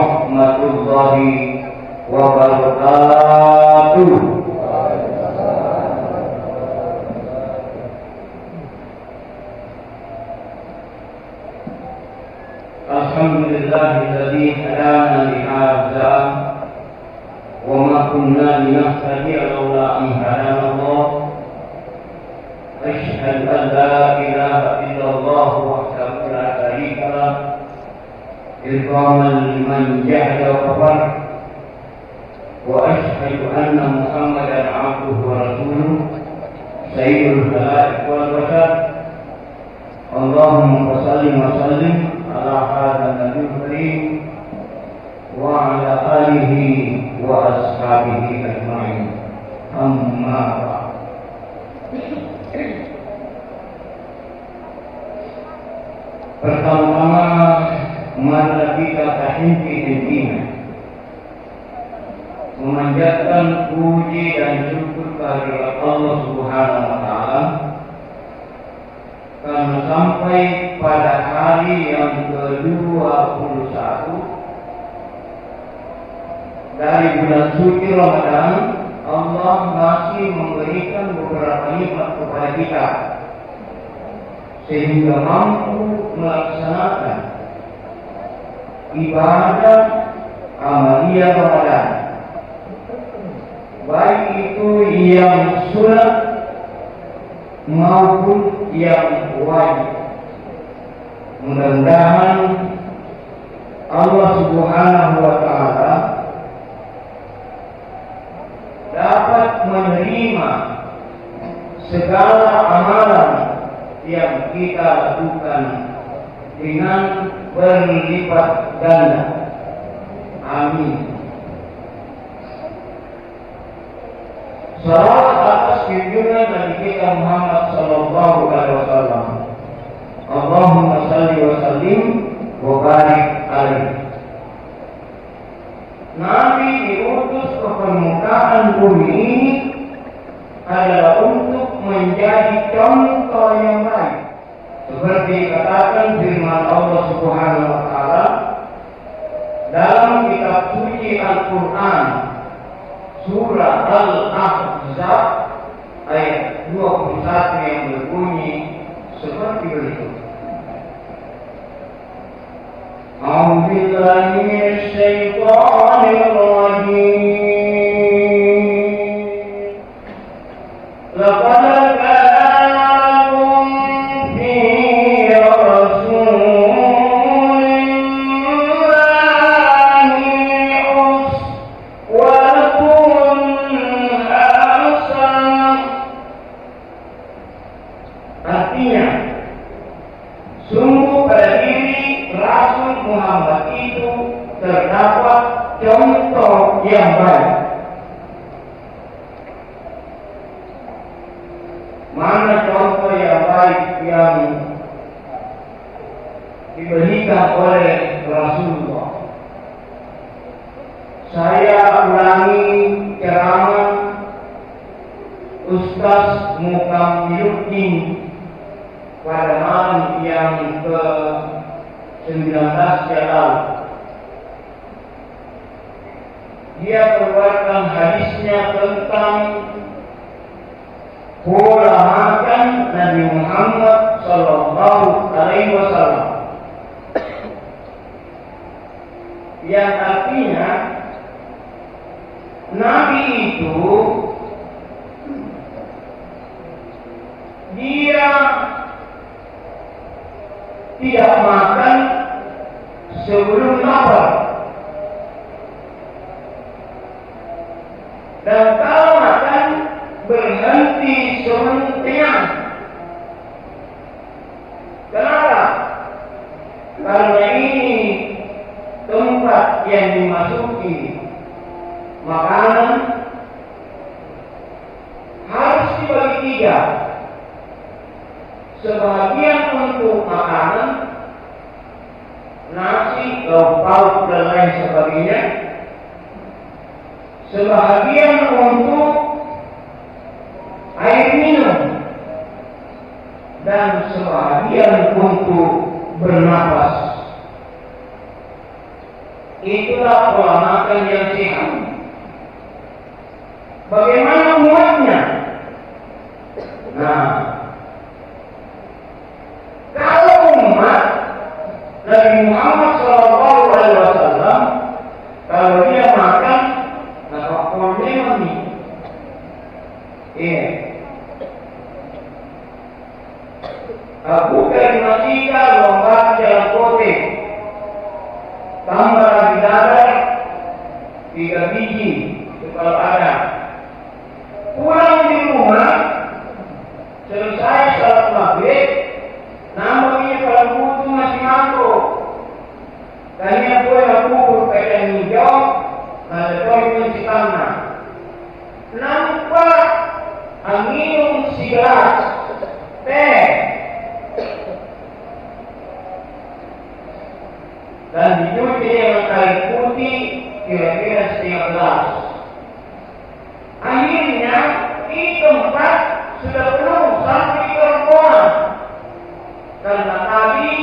warahmatullahi wabarakatuh. Alhamdulillahilladzi hadana li hadza wa ma kunna linahtadiya laula an hadana Allah. Asyhadu an la ilaha illallah wahdahu la syarika lah ikraman liman jahada wa kafar. Wa asyhadu anna Muhammadan abduhu wa rasuluh sayyidul khalaiq wal bashar. Allahumma shalli wa sallim ala hadzal nabiyil karim wa ala alihi wa ashabihi ajma'in. Amma ba'd. Pertama-tama mari kita intinya memanjatkan puji dan syukur kehadirat Allah Subhanahu wa taala karena sampai pada hari yang ke-21 dari bulan suci Ramadan, Allah masih memberikan beberapa nikmat kepada kita sehingga mampu melaksanakan ibadah amaliyah Ramadan, baik itu yang sunat maupun yang wajib. Mudah-mudahan Allah Subhanahu wa taala dapat menerima segala amalan yang kita lakukan dengan berlipat ganda. Amin. Salawat atas junjungan Nabi kita Muhammad sallallahu alaihi wasallam. Allahumma shalli wa sallim wa barik alaihi. Nabi diutus ke permukaan bumi ini adalah untuk menjadi contoh yang baik. Seperti dikatakan firman Allah Subhanahu wa taala dalam kitab suci Al-Qur'an surah Al-Ahzab ayat 21 yang berbunyi seperti berikut. A'udzu billahi minasy syaithanir rajim. Laqad contoh yang baik. Mana contoh yang baik yang diberikan oleh Rasulullah? Saya ulangi ceramah Ustaz Mukammiluddin pada malam yang ke-19 yang lalu. Dia keluarkan hadisnya tentang pola makan Nabi Muhammad sallallahu alaihi wasallam, yang artinya Nabi itu dia tidak makan sebelum lapar, dan kalau makan berhenti sementean. Kenapa? Karena ini tempat yang dimasuki makanan harus dibagi tiga. Sebagian untuk makanan, nasi, lauk pauk dan lain sebagainya. Sebagian untuk air minum, dan sebagian untuk bernapas. itulah pola makan yang sehat. Bagaimana muatnya? Nah, kalau umat Nabi Muhammad SAW, kalau dia makan, maka formnya mandi. Iya. Bukan masika lompat jalan kote, tambah lagi darah 3 biji itu kalau ada. Pulang di rumah, selesai salat maghrib, namanya kalau butuh masih ngantuk. Kalian boleh kubur kaitan hijau, ada poin si tanah. Nampak minum segelas teh dan dicuci dengan kain putih kira-kira setengah gelas. Akhirnya di tempat sudah penuh sampai kerongkongan karena tadi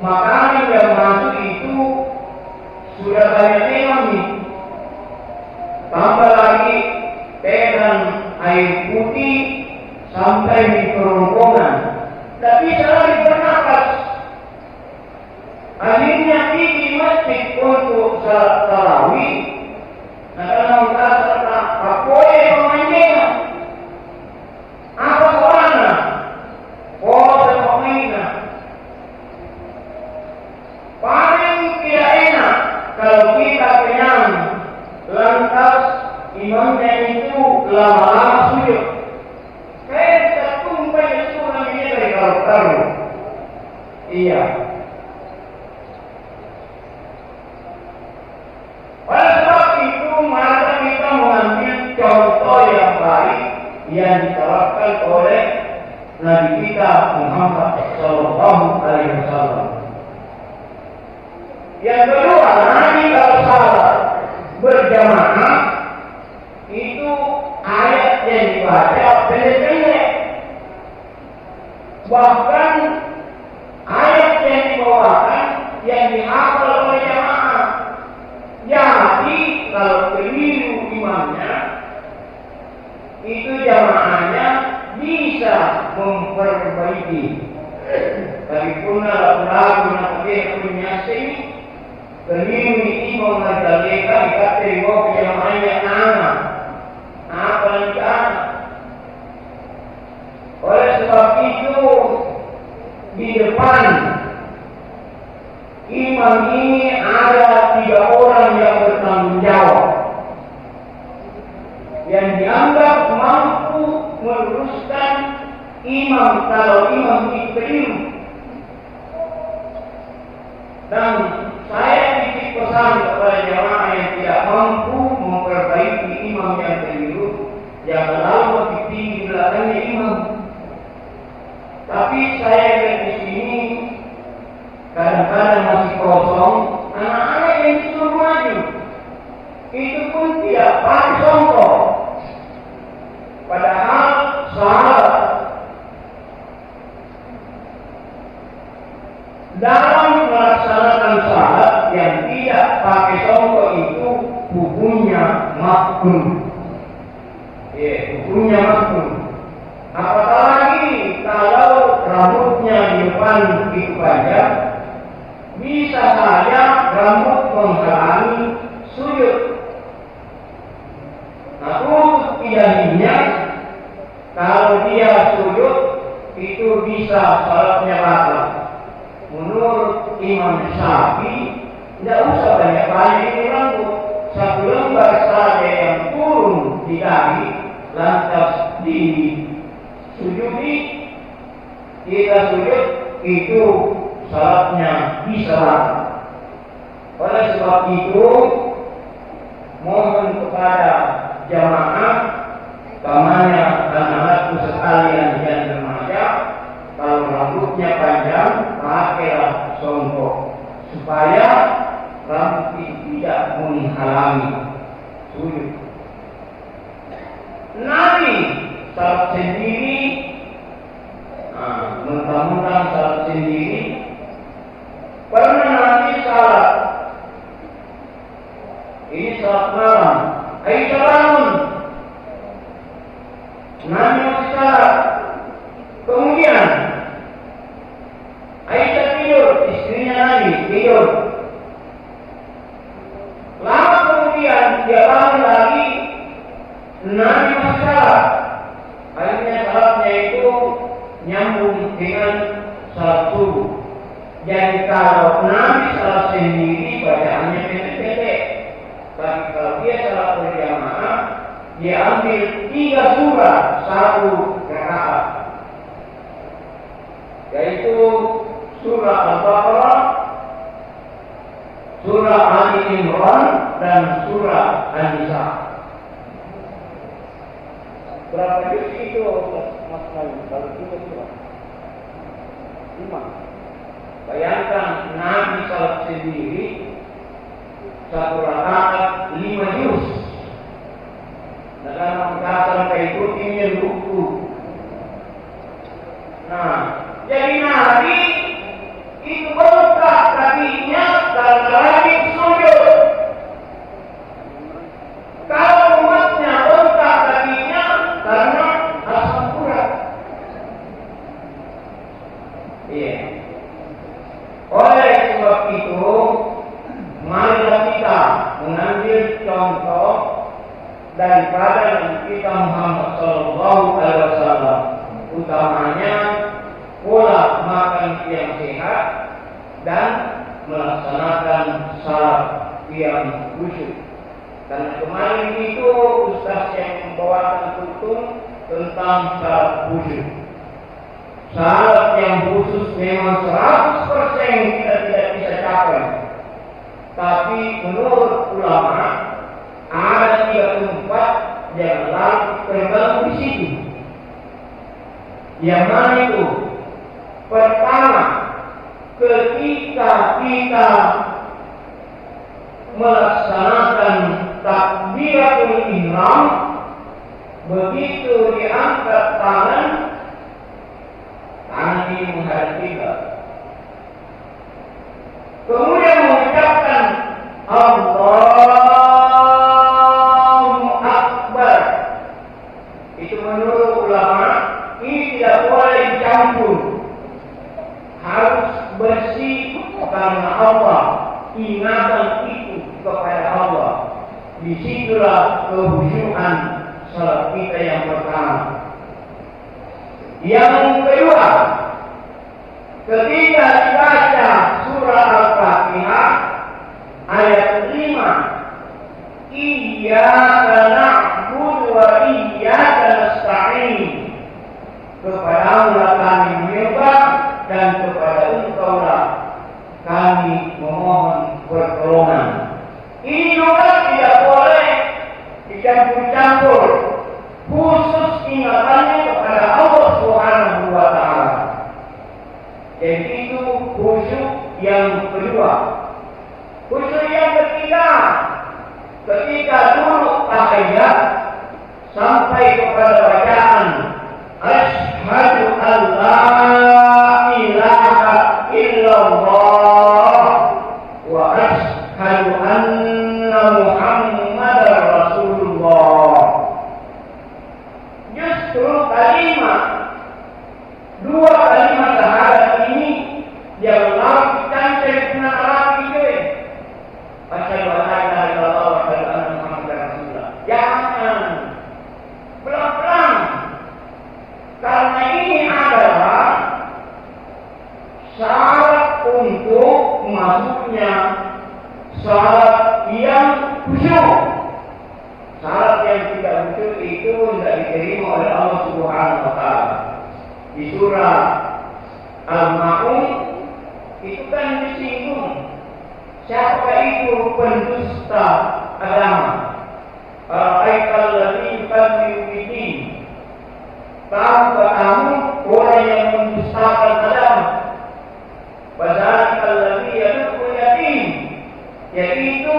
makanan yang masuk itu sudah banyak memang. Tambah lagi teh dan air putih sampai di kerongkongan, tapi selalu bernapas. Akhirnya di masjid untuk salat tarawih, karena merasa tak boleh pemainnya. Apa soalnya? Oh, pemainnya. Paling tidak enak kalau kita kenyang, lantas imamnya itu lama-lama sujud. Kayak kita tumpai itu namanya dari kalau-kalau. Iya. Oleh sebab itu, maka kita mengambil contoh yang baik yang diterapkan oleh Nabi kita Muhammad SAW. Yang kedua, Nabi kalau salat berjamaah itu ayat yang dibaca pendek-pendek. Bahkan ayat yang dibawakan yang dihafal oleh jamaah. Jadi kalau keliru imamnya, itu jamaahnya bisa memperbaiki. Tapi pun lagu nanti punya sini keliru ini mau mengajarkan kata ibu jamaahnya anak apa lagi anak. Oleh sebab itu di depan imam ini ada 3 orang yang bertanggung jawab, yang dianggap mampu meluruskan imam kalau imam itu keliru. Dan saya titip pesan kepada jamaah yang tidak mampu memperbaiki imam yang keliru, jangan lalu di belakangnya imam. Tapi saya lihat di sini kadang-kadang masih kosong, anak-anak yang disuruh maju itu pun tidak pakai contoh. Padahal sahabat dalam melaksanakan salat yang tidak pakai contoh itu hukumnya makruh. Hukumnya makruh. Apatah lagi kalau rambutnya di depan itu panjang, bisa saja rambut menghalangi sujud. Nah, untuk tidaknya kalau dia sujud itu bisa salatnya batal. Menurut Imam Syafi'i tidak usah banyak-banyak ini rambut, 1 lembar saja yang turun di dahi lantas di sujudi, kita sujud itu salatnya bisa. Oleh sebab itu mohon kepada jamaah pamannya dan anakku sekalian yang remaja, kalau rambutnya panjang pakailah songkok supaya rambut tidak menghalangi sujud. Nabi salat sendiri, mentang-mentang salat sendiri, pernah Nabi salat Ini salat malam. Aisyah bangun. Nabi masih salat. Kemudian Aisyah tidur, istrinya Nabi tidur. Lama kemudian dia bangun lagi. Nabi masih salat. Akhirnya salatnya itu nyambung dengan salat subuh. Jadi kalau Nabi salat sendiri bacaannya pendek-pendek. Tapi kalau dia salat berjamaah, dia ambil 3 surah satu rakaat, yaitu surah Al-Baqarah, surah Ali Imran, dan surah An-Nisa. Berapa juz itu Mas Nabi? Kalau 3 surah 5. Bayangkan Nabi salat sendiri satu rakaat 5 juz. Nah, kalau kita sampai itu ingin buku. Nah, jadi Nabi itu bengkak kakinya karena lagi sujud. Kalau umatnya bengkak kakinya karena asam urat. Iya. Oleh sebab itu, marilah kita mengambil contoh daripada kita Muhammad Sallallahu Alaihi Wasallam, utamanya pola makan yang sehat dan melaksanakan salat yang khusyuk. Karena kemarin itu Ustaz yang membawakan tutur tentang salat khusyuk. Salat yang khusus memang 100% kita tidak bisa capai. Tapi menurut ulama ada 3 tempat yang tergabung di situ. Yang mana itu? Pertama, ketika kita melaksanakan takbiratul ihram, begitu diangkat tangan ini menghadap kiblat. Kemudian mengucapkan Allahu Akbar. Itu menurut ulama ini tidak boleh dicampur, harus bersih karena Allah. Ingatan itu kepada Allah. Disitulah kehusyukan salat kita yang pertama. Yang kedua, ketika dibaca surah Al-Fatihah ayat 5, Iyyaka na'budu wa iyyaka nasta'in, kepadamu kami menyembah dan kepada Engkau-lah kami memohon pertolongan. Ini juga tidak boleh dicampur-campur, khusus ingatannya kepada Allah Subhanahu wa Ta'ala. Jadi itu khusyuk yang kedua. Khusyuk yang ketiga, ketika duduk tahiyat sampai kepada bacaan Asyhadu an la ilaha illallah wa asyhadu anna Muhammadar Rasulullah. Justru dua kalimat syahadat ini yang lakukan dengan Arabi itu. Asyhadu an la ilaha illallah wa asyhadu anna Muhammadar Rasulullah. Jangan pelan-pelan, karena ini adalah syarat untuk masuknya salat yang khusyuk. Salat yang tidak khusyuk itu tidak diterima oleh Allah Subhanahu wa Ta'ala. Di surah Al-Ma'un itu kan disinggung siapa itu pendusta agama. Al-Aikal ladzi yukadzibu bid-din. Tahukah kamu orang yang mendustakan agama? Fadzalika alladzi yad'u yatim, yaitu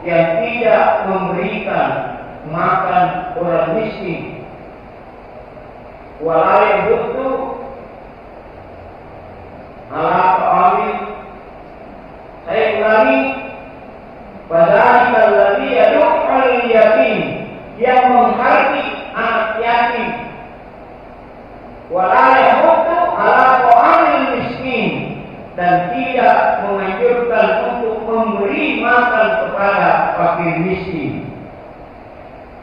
yang tidak memberikan makan orang miskin. Wala yahuddu ala ta'amil. Saya ulangi, fadzalika alladzi yatim, yang menghargai anak yatim. Wala yahuddu ala ta'amil miskin, dan tidak menganjurkan untuk memberi makan kepada fakir miskin.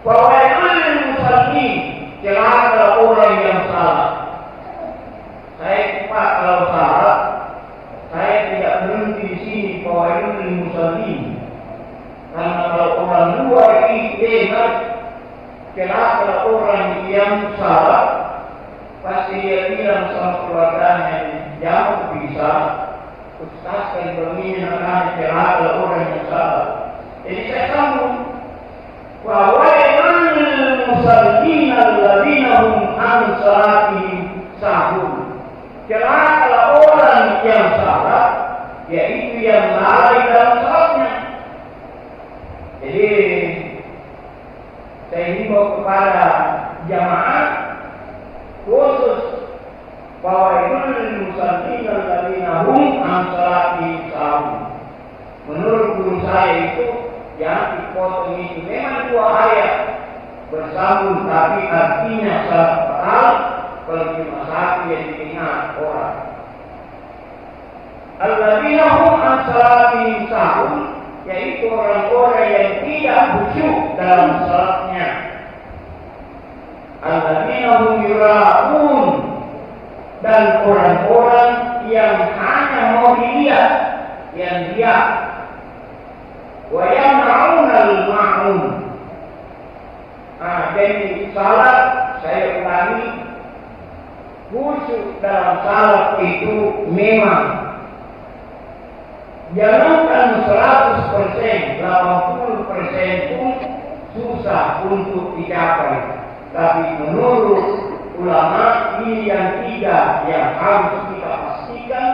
Fawailul lil musallin, celaka orang yang salah. Saya cepat kalau salah, saya tidak berhenti di sini. Fawailul lil musallin, karena kalau orang luar ini dengar celaka orang yang salah, pasti dia bilang sama keluarganya, jangan bisa Ustaz kan berminat akan celaka orang yang salah. Jadi saya sambung, fawailul lil musallin alladzina hum an salatihim sahun. Celaka orang yang salah, yaitu yang lalai dalam salatnya. Jadi saya himbau kepada jamaah khusus fawailul lil musallin alladzina hum an salatihim sahun. Menurut guru saya itu yang dipotong itu memang 2 ayat bersambung, tapi artinya sangat fatal kalau cuma satu yang diingat orang. Alladzina hum an salatihim sahun, yaitu orang-orang yang tidak khusyuk dalam salatnya. Alladzina hum yura'un, dan orang-orang yang hanya mau dilihat, yang lihat. Wa yamna'unal ma'un. Jadi salat, saya ulangi, khusyuk dalam salat itu memang jangankan 100%, 80% pun susah untuk dicapai. Tapi menurut ulama ini yang 3 yang harus kita pastikan,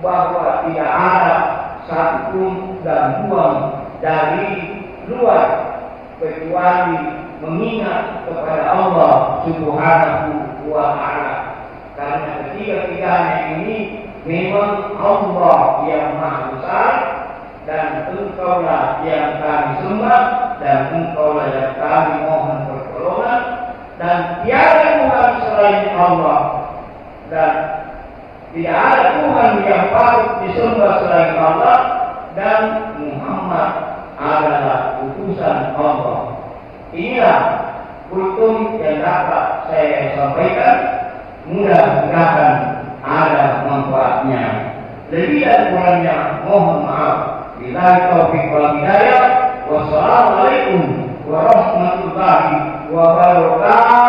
bahwa tidak ada satupun gangguan dari luar kecuali mengingat kepada Allah Subhanahu wa Ta'ala. Karena ketiga-tiganya ini memang Allah yang Maha Besar, dan Engkaulah yang kami sembah, dan Engkaulah yang kami mohon pertolongan, dan tiada Tuhan selain Allah, dan tidak ada Tuhan yang patut disembah selain Allah, dan Muhammad adalah utusan Allah. Inilah kultum yang dapat saya sampaikan. Mudah-mudahan ada manfaatnya. Lebih dan kurangnya mohon maaf. Billahi taufiq wal hidayah. Wassalamualaikum warahmatullahi wabarakatuh.